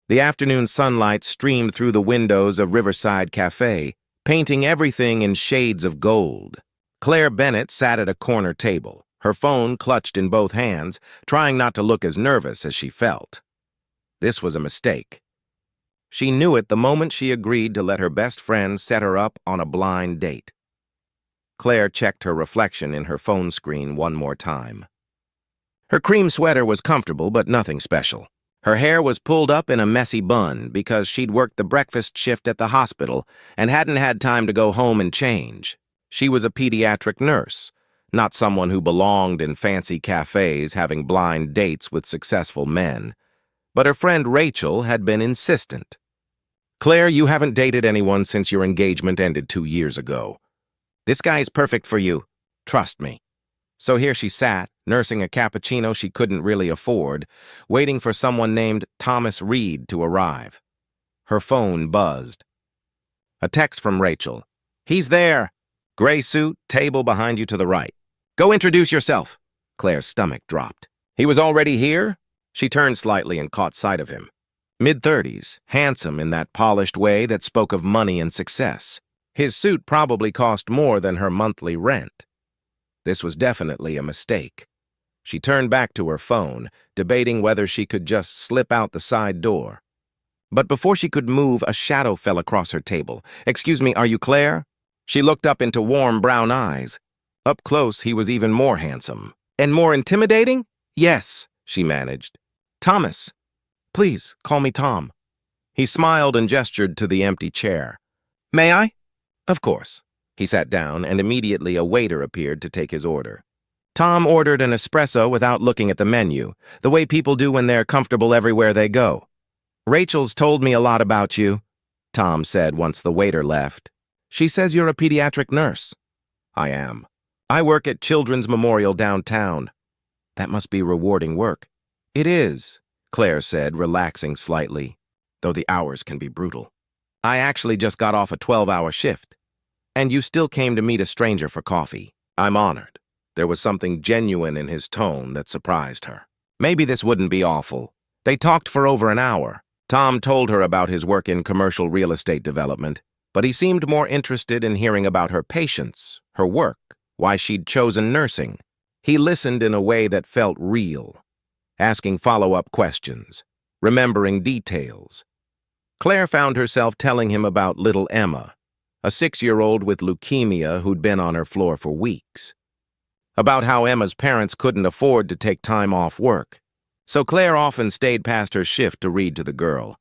The afternoon sunlight streamed through the windows of Riverside Café, painting everything in shades of gold. Claire Bennett sat at a corner table, her phone clutched in both hands, trying not to look as nervous as she felt. This was a mistake. She knew it the moment she agreed to let her best friend set her up on a blind date. Claire checked her reflection in her phone screen one more time. Her cream sweater was comfortable, but nothing special. Her hair was pulled up in a messy bun because she'd worked the breakfast shift at the hospital and hadn't had time to go home and change. She was a pediatric nurse, not someone who belonged in fancy cafes having blind dates with successful men. But her friend Rachel had been insistent. "Claire, you haven't dated anyone since your engagement ended 2 years ago. This guy is perfect for you. Trust me." So here she sat, nursing a cappuccino she couldn't really afford, waiting for someone named Thomas Reed to arrive. Her phone buzzed. A text from Rachel. "He's there. Gray suit, table behind you to the right. Go introduce yourself." Claire's stomach dropped. He was already here? She turned slightly and caught sight of him. Mid-30s, handsome in that polished way that spoke of money and success. His suit probably cost more than her monthly rent. This was definitely a mistake. She turned back to her phone, debating whether she could just slip out the side door. But before she could move, a shadow fell across her table. "Excuse me, are you Claire?" She looked up into warm brown eyes. Up close, he was even more handsome. "And more intimidating?" "Yes," she managed. "Thomas. Please, call me Tom." He smiled and gestured to the empty chair. "May I?" "Of course." He sat down, and immediately a waiter appeared to take his order. Tom ordered an espresso without looking at the menu, the way people do when they're comfortable everywhere they go. "Rachel's told me a lot about you," Tom said once the waiter left. "She says you're a pediatric nurse." "I am. I work at Children's Memorial downtown." "That must be rewarding work." "It is," Claire said, relaxing slightly, though the hours can be brutal. "I actually just got off a 12-hour shift. And you still came to meet a stranger for coffee. I'm honored." There was something genuine in his tone that surprised her. Maybe this wouldn't be awful. They talked for over an hour. Tom told her about his work in commercial real estate development, but he seemed more interested in hearing about her patients, her work, why she'd chosen nursing. He listened in a way that felt real, asking follow-up questions, remembering details. Claire found herself telling him about little Emma, a 6-year-old with leukemia who'd been on her floor for weeks. About how Emma's parents couldn't afford to take time off work, so Claire often stayed past her shift to read to the girl.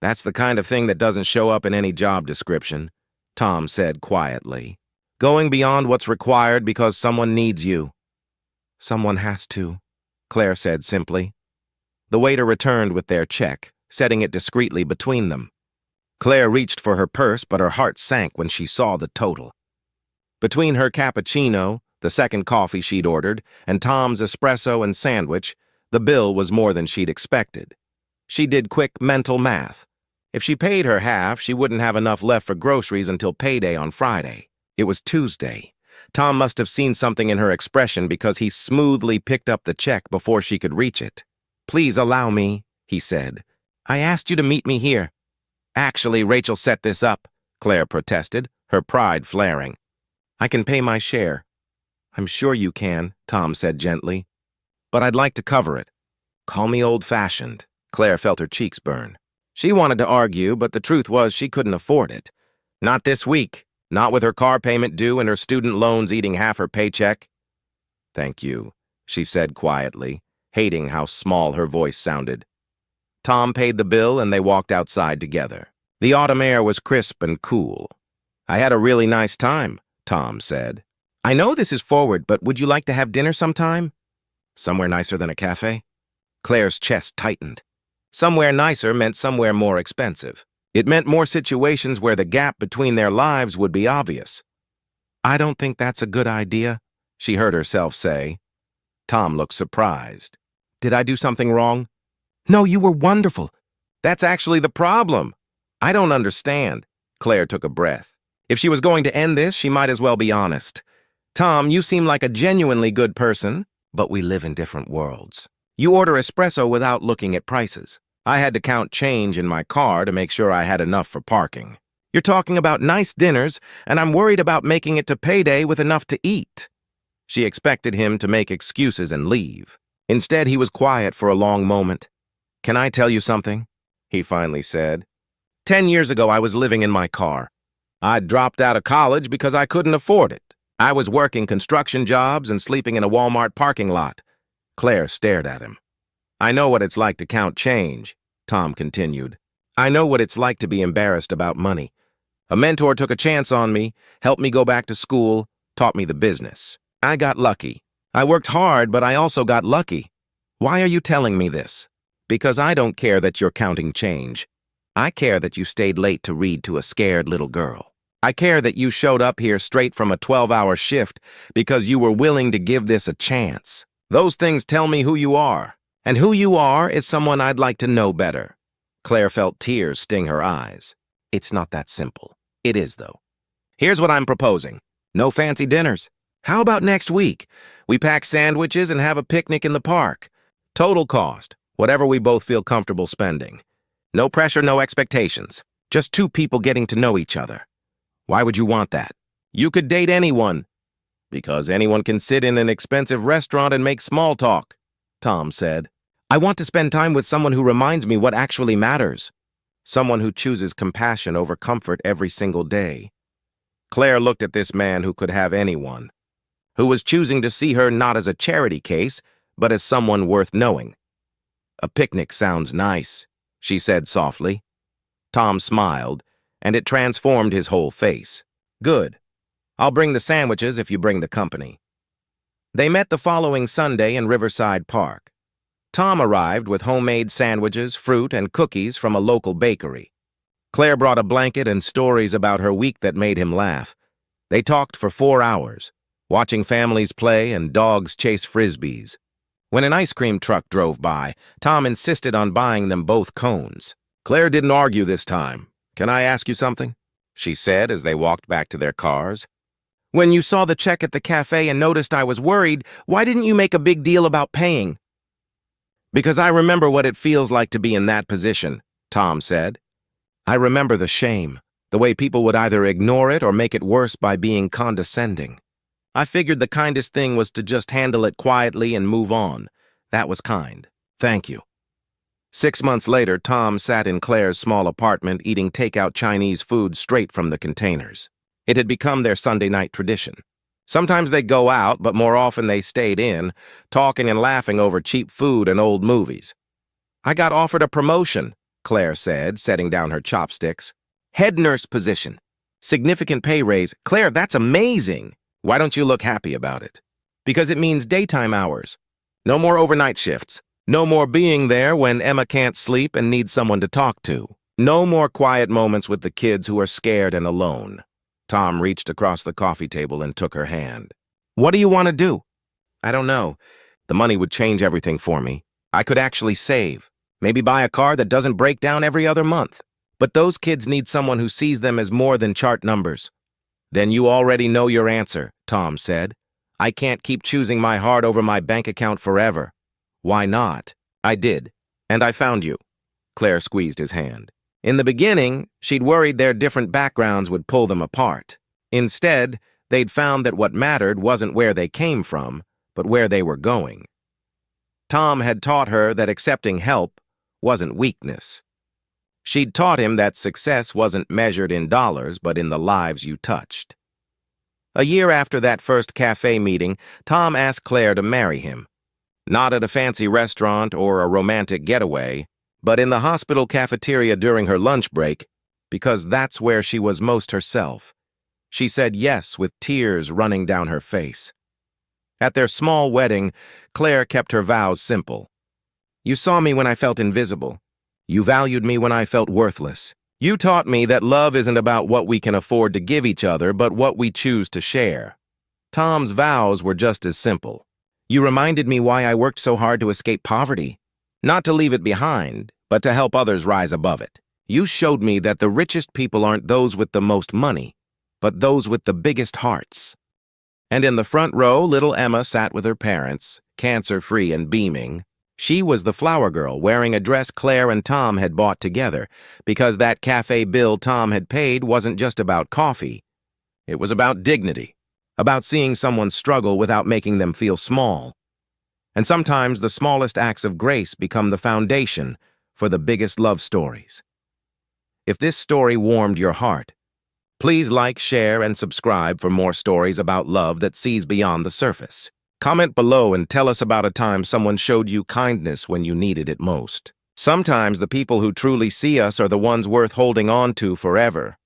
"That's the kind of thing that doesn't show up in any job description," Tom said quietly. "Going beyond what's required because someone needs you." "Someone has to," Claire said simply. The waiter returned with their check, setting it discreetly between them. Claire reached for her purse, but her heart sank when she saw the total. Between her cappuccino, the second coffee she'd ordered, and Tom's espresso and sandwich, the bill was more than she'd expected. She did quick mental math. If she paid her half, she wouldn't have enough left for groceries until payday on Friday. It was Tuesday. Tom must have seen something in her expression because he smoothly picked up the check before she could reach it. "Please allow me," he said. "I asked you to meet me here." "Actually, Rachel set this up," Claire protested, her pride flaring. "I can pay my share." "I'm sure you can," Tom said gently. "But I'd like to cover it." "Call me old-fashioned." Claire felt her cheeks burn. She wanted to argue, but the truth was she couldn't afford it. Not this week, not with her car payment due and her student loans eating half her paycheck. "Thank you," she said quietly, hating how small her voice sounded. Tom paid the bill and they walked outside together. The autumn air was crisp and cool. "I had a really nice time," Tom said. "I know this is forward, but would you like to have dinner sometime?" "Somewhere nicer than a cafe?" Claire's chest tightened. Somewhere nicer meant somewhere more expensive. It meant more situations where the gap between their lives would be obvious. "I don't think that's a good idea," she heard herself say. Tom looked surprised. "Did I do something wrong?" "No, you were wonderful." "That's actually the problem." "I don't understand." Claire took a breath. If she was going to end this, she might as well be honest. "Tom, you seem like a genuinely good person, but we live in different worlds. You order espresso without looking at prices. I had to count change in my car to make sure I had enough for parking. You're talking about nice dinners, and I'm worried about making it to payday with enough to eat. She expected him to make excuses and leave. Instead, he was quiet for a long moment. Can I tell you something? He finally said. 10 years ago, I was living in my car. I'd dropped out of college because I couldn't afford it. I was working construction jobs and sleeping in a Walmart parking lot. Claire stared at him. I know what it's like to count change, Tom continued. I know what it's like to be embarrassed about money. A mentor took a chance on me, helped me go back to school, taught me the business. I got lucky. I worked hard, but I also got lucky. Why are you telling me this? Because I don't care that you're counting change. I care that you stayed late to read to a scared little girl. I care that you showed up here straight from a 12-hour shift because you were willing to give this a chance. Those things tell me who you are, and who you are is someone I'd like to know better. Claire felt tears sting her eyes. It's not that simple. It is, though. Here's what I'm proposing. No fancy dinners. How about next week? We pack sandwiches and have a picnic in the park. Total cost, whatever we both feel comfortable spending. No pressure, no expectations. Just two people getting to know each other. Why would you want that? You could date anyone. Because anyone can sit in an expensive restaurant and make small talk, Tom said. I want to spend time with someone who reminds me what actually matters. Someone who chooses compassion over comfort every single day. Claire looked at this man who could have anyone, who was choosing to see her not as a charity case, but as someone worth knowing. A picnic sounds nice, she said softly. Tom smiled, and it transformed his whole face. Good. I'll bring the sandwiches if you bring the company. They met the following Sunday in Riverside Park. Tom arrived with homemade sandwiches, fruit, and cookies from a local bakery. Claire brought a blanket and stories about her week that made him laugh. They talked for 4 hours, watching families play and dogs chase frisbees. When an ice cream truck drove by, Tom insisted on buying them both cones. Claire didn't argue this time. Can I ask you something? She said as they walked back to their cars. When you saw the check at the cafe and noticed I was worried, why didn't you make a big deal about paying? Because I remember what it feels like to be in that position, Tom said. I remember the shame, the way people would either ignore it or make it worse by being condescending. I figured the kindest thing was to just handle it quietly and move on. That was kind. Thank you. 6 months later, Tom sat in Claire's small apartment eating takeout Chinese food straight from the containers. It had become their Sunday night tradition. Sometimes they'd go out, but more often they stayed in, talking and laughing over cheap food and old movies. I got offered a promotion, Claire said, setting down her chopsticks. Head nurse position. Significant pay raise. Claire, that's amazing. Why don't you look happy about it? Because it means daytime hours. No more overnight shifts. No more being there when Emma can't sleep and needs someone to talk to. No more quiet moments with the kids who are scared and alone. Tom reached across the coffee table and took her hand. What do you want to do? I don't know. The money would change everything for me. I could actually save. Maybe buy a car that doesn't break down every other month. But those kids need someone who sees them as more than chart numbers. Then you already know your answer, Tom said. I can't keep choosing my heart over my bank account forever. Why not? I did. And I found you. Claire squeezed his hand. In the beginning, she'd worried their different backgrounds would pull them apart. Instead, they'd found that what mattered wasn't where they came from, but where they were going. Tom had taught her that accepting help wasn't weakness. She'd taught him that success wasn't measured in dollars, but in the lives you touched. A year after that first cafe meeting, Tom asked Claire to marry him. Not at a fancy restaurant or a romantic getaway, but in the hospital cafeteria during her lunch break, because that's where she was most herself. She said yes with tears running down her face. At their small wedding, Claire kept her vows simple. You saw me when I felt invisible. You valued me when I felt worthless. You taught me that love isn't about what we can afford to give each other, but what we choose to share. Tom's vows were just as simple. You reminded me why I worked so hard to escape poverty. Not to leave it behind, but to help others rise above it. You showed me that the richest people aren't those with the most money, but those with the biggest hearts. And in the front row, little Emma sat with her parents, cancer-free and beaming. She was the flower girl wearing a dress Claire and Tom had bought together, because that cafe bill Tom had paid wasn't just about coffee. It was about dignity, about seeing someone struggle without making them feel small. And sometimes the smallest acts of grace become the foundation for the biggest love stories. If this story warmed your heart, please like, share, and subscribe for more stories about love that sees beyond the surface. Comment below and tell us about a time someone showed you kindness when you needed it most. Sometimes the people who truly see us are the ones worth holding on to forever.